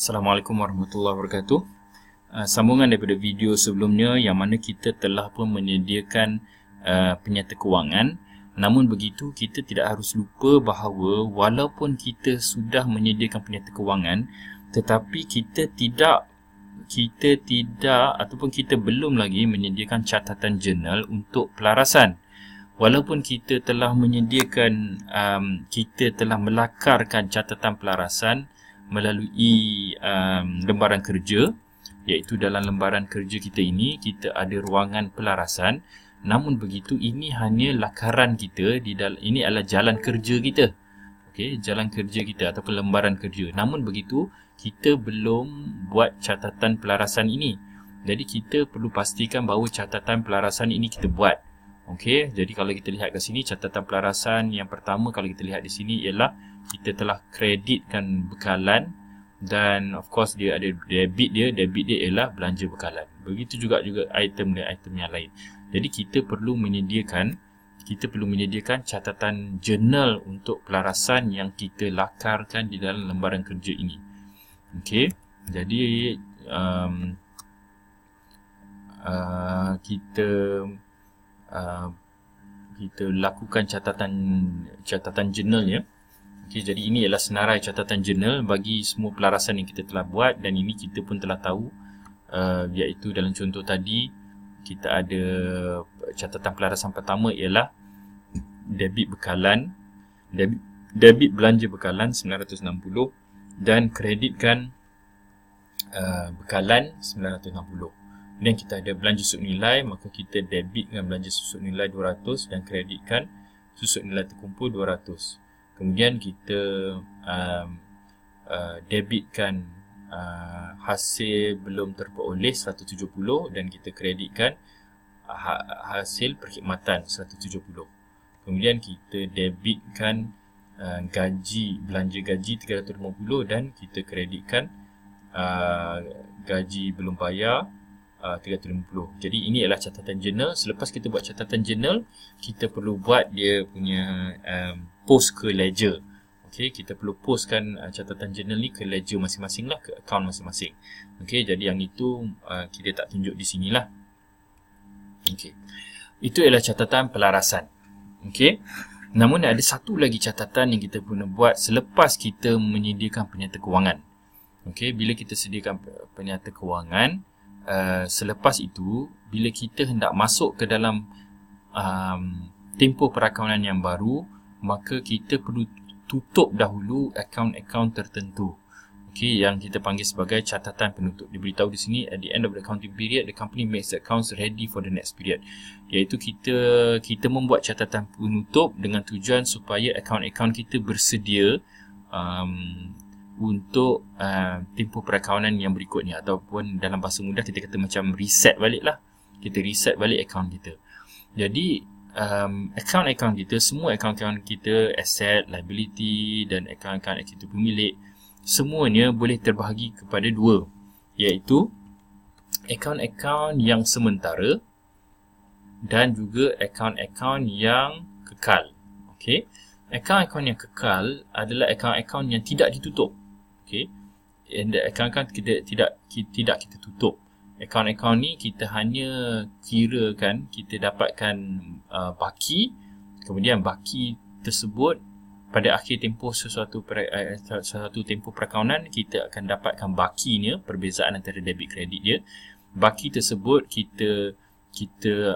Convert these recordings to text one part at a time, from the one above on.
Assalamualaikum warahmatullahi wabarakatuh. Sambungan daripada video sebelumnya yang mana kita telah pun menyediakan penyata kewangan. Namun begitu, kita tidak harus lupa bahawa walaupun kita sudah menyediakan penyata kewangan, tetapi kita tidak ataupun kita belum lagi menyediakan catatan jurnal untuk pelarasan. Walaupun kita telah menyediakan, kita telah melakarkan catatan pelarasan melalui lembaran kerja, iaitu dalam lembaran kerja kita ini kita ada ruangan pelarasan. Namun begitu, ini hanya lakaran kita, ini adalah jalan kerja kita. Okey, jalan kerja kita ataupun lembaran kerja. Namun begitu, kita belum buat catatan pelarasan ini. Jadi kita perlu pastikan bahawa catatan pelarasan ini kita buat. Okey, jadi kalau kita lihat kat sini, catatan pelarasan yang pertama kalau kita lihat di sini ialah kita telah kreditkan bekalan, dan of course dia ada debit dia ialah belanja bekalan. Begitu juga item yang lain. Jadi kita perlu menyediakan catatan jurnal untuk pelarasan yang kita lakarkan di dalam lembaran kerja ini. Okey, jadi kita lakukan catatan jurnalnya. Okey, jadi ini ialah senarai catatan jurnal bagi semua pelarasan yang kita telah buat, dan ini kita pun telah tahu, iaitu dalam contoh tadi kita ada catatan pelarasan pertama ialah debit bekalan, debit belanja bekalan 960 dan kreditkan bekalan 960. Dan kita ada belanja susuk nilai, maka kita debitkan belanja susuk nilai 200 dan kreditkan susuk nilai terkumpul 200. Kemudian kita debitkan hasil belum terperoleh 170 dan kita kreditkan hasil perkhidmatan 170. Kemudian kita debitkan belanja gaji 350 dan kita kreditkan gaji belum bayar 350. Jadi ini adalah catatan jurnal. Selepas kita buat catatan jurnal, kita perlu buat dia punya post ke ledger. Okey, kita perlu postkan catatan jurnal ni ke ledger masing-masing lah, ke akaun masing-masing. Okey, jadi yang itu kita tak tunjuk di sini lah. Okey, itu ialah catatan pelarasan. Okey, namun ada satu lagi catatan yang kita guna buat selepas kita menyediakan penyata kewangan. Okey, bila kita sediakan penyata kewangan, selepas itu, bila kita hendak masuk ke dalam tempoh perakaunan yang baru, maka kita perlu tutup dahulu akaun-akaun tertentu. Okey, yang kita panggil sebagai catatan penutup. Diberitahu di sini, at the end of the accounting period, the company makes the accounts ready for the next period. Iaitu kita membuat catatan penutup dengan tujuan supaya akaun-akaun kita bersedia untuk tempoh perakaunan yang berikutnya, ataupun dalam bahasa mudah kita kata macam reset balik lah. Kita reset balik akaun kita. Jadi akaun-akaun kita, semua akaun-akaun kita, asset, liability dan akaun-akaun aktiviti pemilik, semuanya boleh terbahagi kepada dua, iaitu akaun-akaun yang sementara dan juga akaun-akaun yang kekal. Okey, akaun-akaun yang kekal adalah akaun-akaun yang tidak ditutup. Okey, akaun-akaun tidak kita tutup. Akaun-akaun ni kita hanya kirakan kita dapatkan baki, kemudian baki tersebut pada akhir tempoh sesuatu tempoh perakaunan kita akan dapatkan bakinya, perbezaan antara debit kredit dia. Baki tersebut kita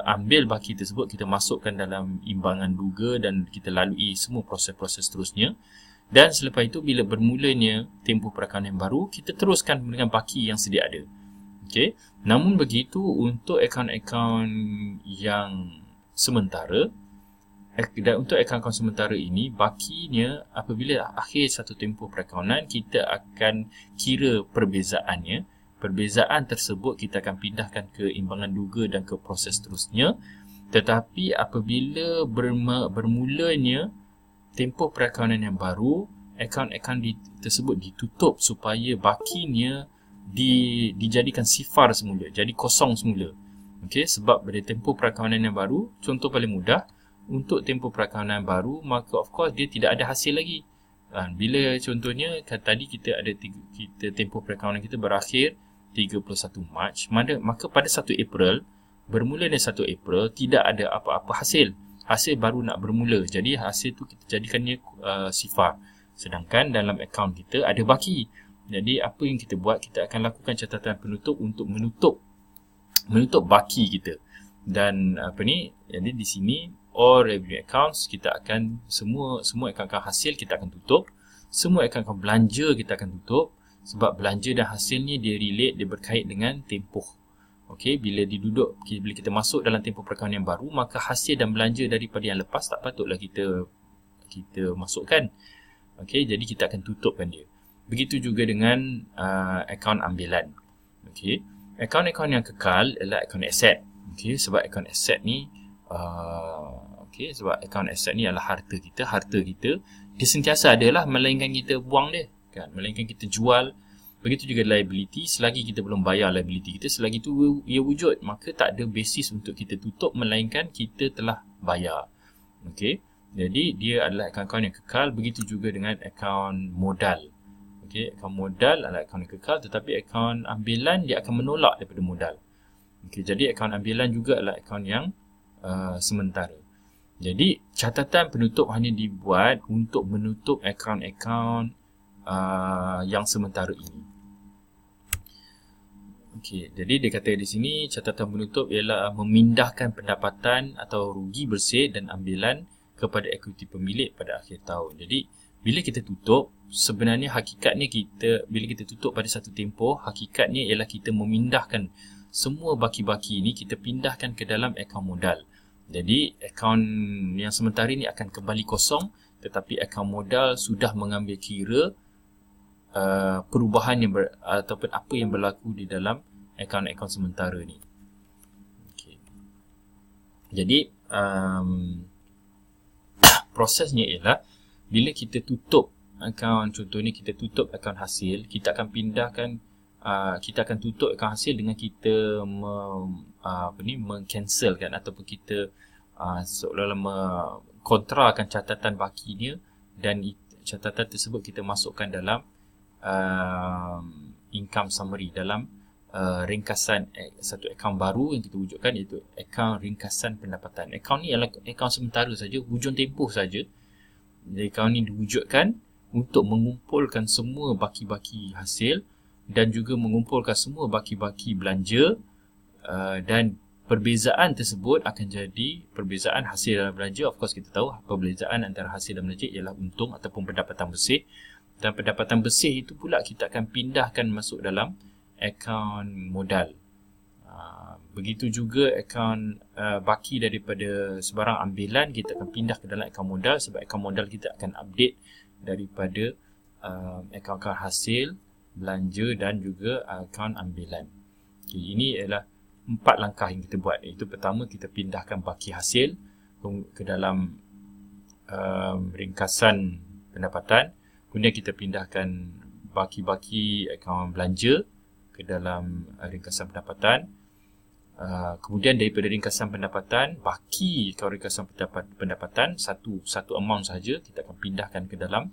ambil baki tersebut, kita masukkan dalam imbangan duga dan kita lalui semua proses-proses seterusnya. Dan selepas itu, bila bermulanya tempoh perakaunan yang baru, kita teruskan dengan baki yang sedia ada. Okey, namun begitu untuk akaun-akaun yang sementara, dan untuk akaun-akaun sementara ini, bakinya apabila akhir satu tempoh perakaunan, kita akan kira perbezaannya. Perbezaan tersebut kita akan pindahkan ke imbangan duga dan ke proses seterusnya. Tetapi apabila bermulanya tempoh perakaunan yang baru, akaun-akaun tersebut ditutup supaya bakinya dijadikan sifar semula, jadi kosong semula. Okey, sebab pada tempoh perakaunan yang baru, contoh paling mudah, untuk tempoh perakaunan baru, maka of course dia tidak ada hasil lagi. Bila contohnya tadi kita ada kita tempoh perakanan kita berakhir 31 Mac, maka pada 1 April, bermula dari 1 April tidak ada apa-apa hasil. Hasil baru nak bermula. Jadi hasil tu kita jadikannya sifar. Sedangkan dalam akaun kita ada baki. Jadi apa yang kita buat, kita akan lakukan catatan penutup untuk menutup baki kita. Dan jadi di sini all revenue accounts kita akan semua akaun hasil kita akan tutup, semua akaun belanja kita akan tutup, sebab belanja dan hasil ni dia relate, dia berkait dengan tempoh. Okey, bila kita masuk dalam tempoh perakanan yang baru, maka hasil dan belanja daripada yang lepas tak patutlah kita masukkan. Okey, jadi kita akan tutupkan dia. Begitu juga dengan akaun ambilan. Okey, akaun-akaun yang kekal adalah akaun aset. Okey, sebab akaun aset ni sebab akaun aset ni adalah harta kita. Dia sentiasa adalah, melainkan kita buang dia, kan? Melainkan kita jual. Begitu juga liability, selagi kita belum bayar liability kita, selagi tu ia wujud, maka tak ada basis untuk kita tutup melainkan kita telah bayar. Okey, jadi dia adalah akaun-akaun yang kekal. Begitu juga dengan akaun modal. Okey, akaun modal adalah akaun yang kekal, tetapi akaun ambilan dia akan menolak daripada modal. Okey, jadi akaun ambilan juga adalah akaun yang sementara. Jadi catatan penutup hanya dibuat untuk menutup akaun-akaun yang sementara ini. Okey, jadi dia kata di sini catatan penutup ialah memindahkan pendapatan atau rugi bersih dan ambilan kepada ekuiti pemilik pada akhir tahun. Jadi bila kita tutup, sebenarnya hakikatnya bila kita tutup pada satu tempoh, hakikatnya ialah kita memindahkan semua baki-baki ini, kita pindahkan ke dalam akaun modal. Jadi akaun yang sementara ini akan kembali kosong, tetapi akaun modal sudah mengambil kira perubahan ataupun apa yang berlaku di dalam akaun-akaun sementara ni. Okay. Jadi prosesnya ialah bila kita tutup akaun, contohnya kita tutup akaun hasil, kita akan pindahkan kita akan tutup akaun hasil dengan kita mengcancelkan ataupun kita seolah-olah mengkontrakan catatan bakinya, dan catatan tersebut kita masukkan dalam income summary, dalam ringkasan satu akaun baru yang kita wujudkan, iaitu akaun ringkasan pendapatan. Akaun ni adalah akaun sementara saja, hujung tempoh saja. Jadi akaun ni diwujudkan untuk mengumpulkan semua baki-baki hasil dan juga mengumpulkan semua baki-baki belanja, dan perbezaan tersebut akan jadi perbezaan hasil dan belanja. Of course kita tahu perbezaan antara hasil dan belanja ialah untung ataupun pendapatan bersih, dan pendapatan bersih itu pula kita akan pindahkan masuk dalam akaun modal. Begitu juga akaun baki daripada sebarang ambilan kita akan pindah ke dalam akaun modal, sebab akaun modal kita akan update daripada akaun-akaun hasil, belanja dan juga akaun ambilan. Okay, ini adalah 4 langkah yang kita buat. Iaitu pertama, kita pindahkan baki hasil ke dalam ringkasan pendapatan. Kemudian kita pindahkan baki-baki akaun belanja ke dalam ringkasan pendapatan. Kemudian daripada ringkasan pendapatan, baki akaun ringkasan pendapatan satu amount saja kita akan pindahkan ke dalam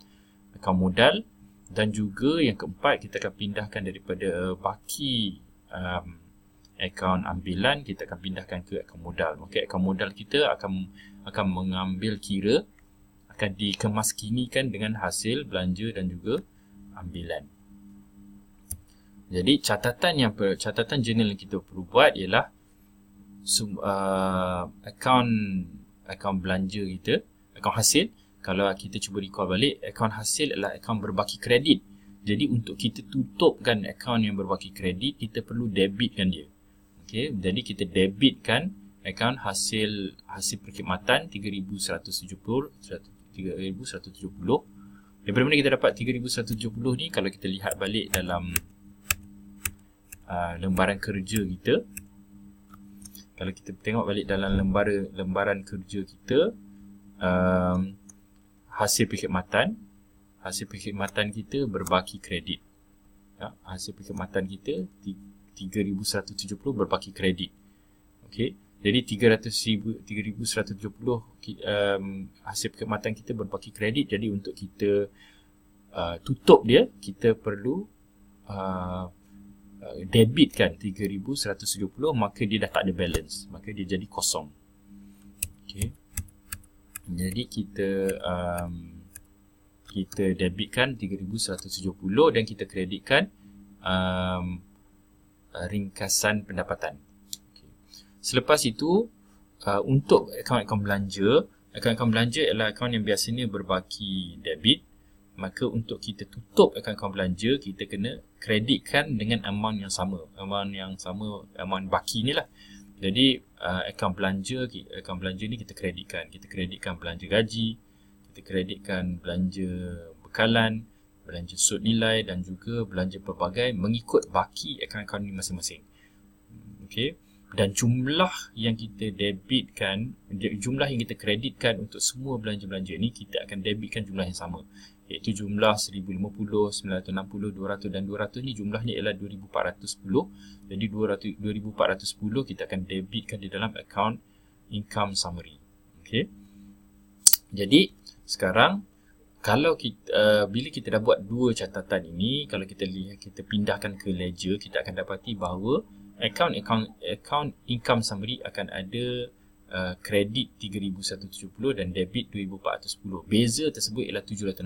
akaun modal. Dan juga yang keempat, kita akan pindahkan daripada baki akaun ambilan, kita akan pindahkan ke akaun modal. Maka akaun modal kita akan mengambil kira, akan dikemaskinikan dengan hasil, belanja dan juga ambilan. Jadi catatan jurnal yang kita perlu buat ialah akaun belanja kita, akaun hasil. Kalau kita cuba recall balik, akaun hasil adalah akaun berbaki kredit. Jadi untuk kita tutupkan akaun yang berbaki kredit, kita perlu debitkan dia. Okey, jadi kita debitkan akaun hasil perkhidmatan 3,170. Daripada mana kita dapat 3,170 ni? Kalau kita lihat balik dalam lembaran kerja kita, kalau kita tengok balik dalam lembaran kerja kita, hasil perkhidmatan kita berbaki kredit. Ya, hasil perkhidmatan kita 3,170 berbaki kredit. Okey, jadi 3,170 hasil perkhidmatan kita berbaki kredit. Jadi untuk kita tutup dia, kita perlu debitkan 3,170, maka dia dah tak ada balance, maka dia jadi kosong. Okay. Jadi kita debitkan 3,170 dan kita kreditkan ringkasan pendapatan. Okay. Selepas itu, untuk akaun-akaun belanja, akaun-akaun belanja adalah akaun yang biasanya berbaki debit. Maka untuk kita tutup akaun-akaun belanja, kita kena kreditkan dengan amount yang sama. Amount baki ni lah. Jadi akaun belanja ni kita kreditkan. Kita kreditkan belanja gaji, kita kreditkan belanja bekalan, belanja sud nilai dan juga belanja pelbagai mengikut baki akaun-akaun ni masing-masing. Okey. Dan jumlah yang kita debitkan, jumlah yang kita kreditkan untuk semua belanja-belanja ni, kita akan debitkan jumlah yang sama. Iaitu jumlah 1,050, 960, 200 dan 200 ni jumlahnya ialah 2,410. Jadi 2,410 kita akan debitkan di dalam account income summary. Okey. Jadi sekarang kalau kita bila kita dah buat dua catatan ini, kalau kita lihat, kita pindahkan ke ledger, kita akan dapati bahawa account income summary akan ada kredit 3,170 dan debit 2,410. Beza tersebut ialah 760.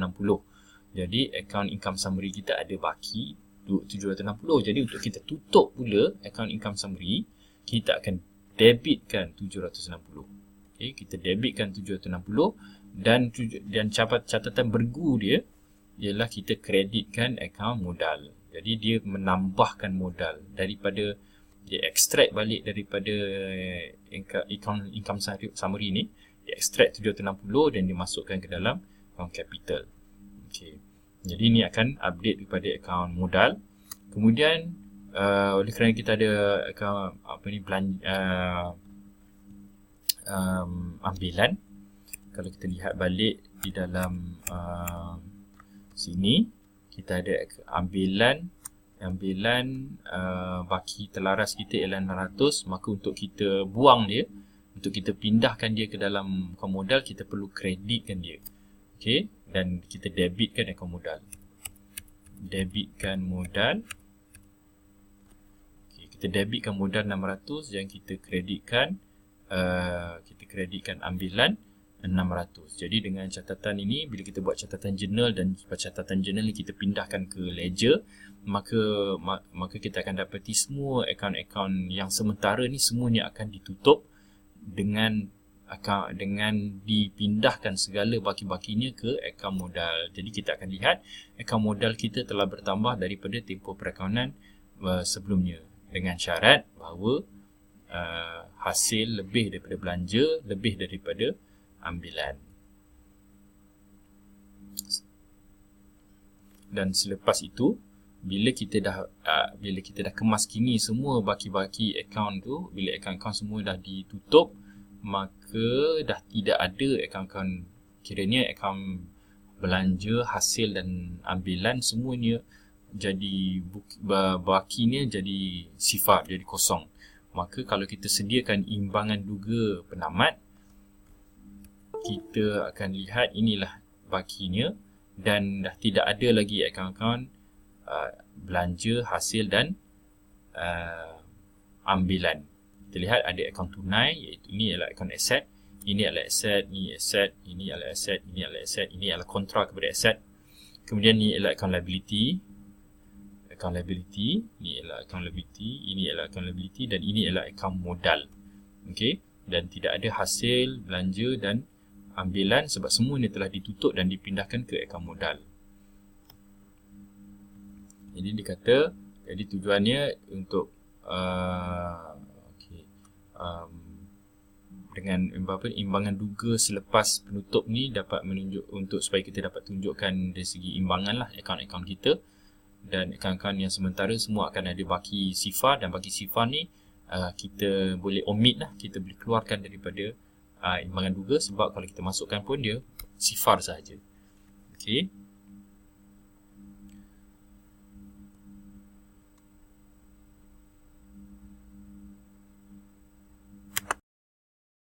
Jadi account income summary kita ada baki 760. Jadi untuk kita tutup pula account income summary, kita akan debitkan 760. Okay, kita debitkan 760 dan catatan bergu dia ialah kita kreditkan akaun modal. Jadi dia menambahkan modal daripada dia extract balik daripada income summary ni, dia extract 760 dan dimasukkan ke dalam account capital. Okey. Jadi ni akan update kepada akaun modal. Kemudian oleh kerana kita ada akaun ambilan, kalau kita lihat balik di dalam sini, kita ada ambilan baki terlaras kita ialah 600. Maka untuk kita buang dia, untuk kita pindahkan dia ke dalam akaun modal, kita perlu kreditkan dia. Okey, dan kita debitkan akaun modal. Debitkan modal. Okey, kita debitkan modal 600 dan kita kreditkan ambilan 600. Jadi dengan catatan ini, bila kita buat catatan jurnal dan catatan jurnal ni kita pindahkan ke ledger, maka kita akan dapati semua akaun-akaun yang sementara ni semuanya akan ditutup dengan dipindahkan segala baki-bakinya ke akaun modal. Jadi kita akan lihat akaun modal kita telah bertambah daripada tempoh perakaunan sebelumnya, dengan syarat bahawa hasil lebih daripada belanja, lebih daripada ambilan. Dan selepas itu, bila kita dah kemas kini semua baki-baki akaun tu, bila akaun-akaun semua dah ditutup, maka dah tidak ada akaun-akaun, kiranya akaun belanja, hasil dan ambilan semuanya jadi bakinya jadi sifar, jadi kosong. Maka kalau kita sediakan imbangan duga penamat, kita akan lihat inilah bakinya dan dah tidak ada lagi akaun-akaun belanja, hasil dan ambilan. Kita lihat ada akaun tunai, iaitu ini adalah akaun aset, ini adalah aset, ini aset, ini adalah aset, ini adalah aset, ini adalah kontra kepada aset. Kemudian ini adalah akaun liability, ini adalah akaun liability, ini adalah akaun liability dan ini adalah akaun modal. Okey, dan tidak ada hasil, belanja dan ambilan sebab semua ini telah ditutup dan dipindahkan ke akaun modal. Jadi dikata, jadi tujuannya untuk dengan imbangan duga selepas penutup ni dapat menunjuk untuk supaya kita dapat tunjukkan dari segi imbangan lah akaun-akaun kita, dan akaun-akaun yang sementara semua akan ada baki sifar, dan baki sifar ni kita boleh omit lah, kita boleh keluarkan daripada imbangan duga sebab kalau kita masukkan pun dia sifar sahaja. Okey.